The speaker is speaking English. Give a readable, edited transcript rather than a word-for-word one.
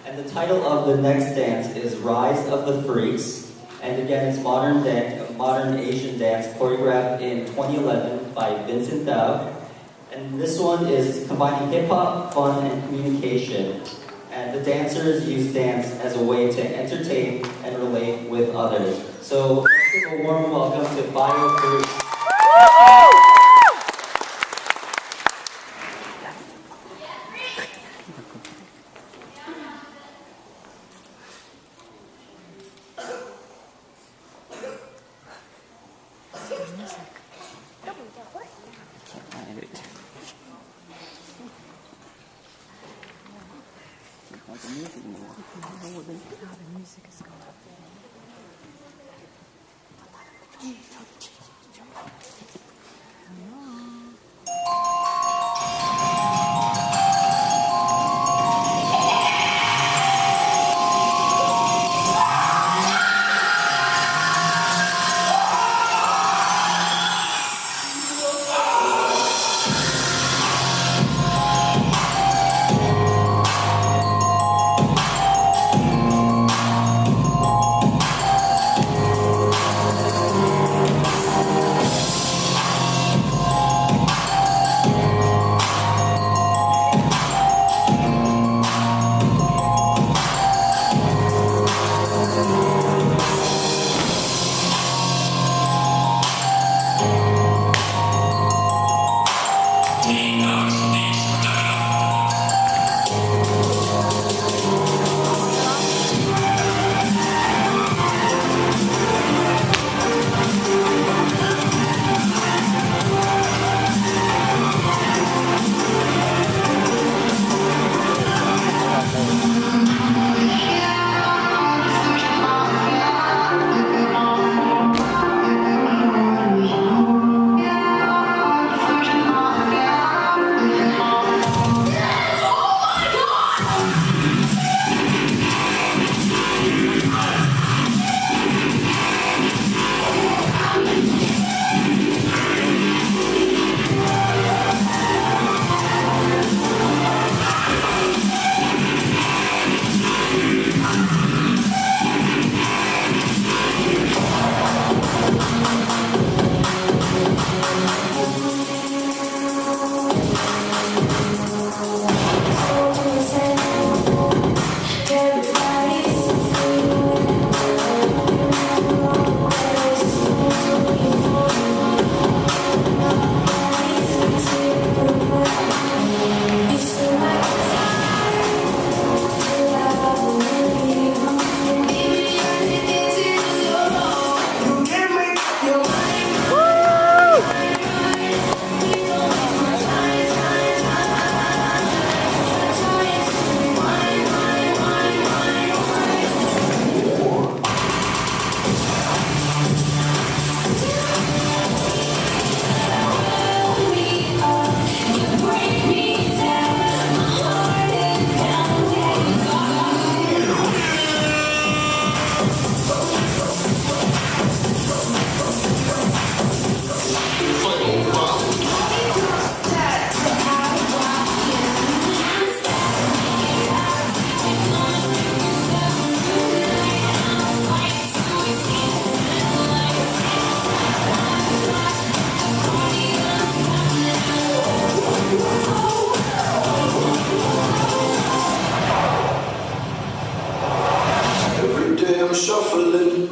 And the title of the next dance is Rise of the Freaks. And again, it's modern Asian dance choreographed in 2011 by Vincent Thao. And this one is combining hip-hop, fun, and communication. And the dancers use dance as a way to entertain and relate with others. So let's give a warm welcome to Bio Freaks. The music is going. I'm shuffling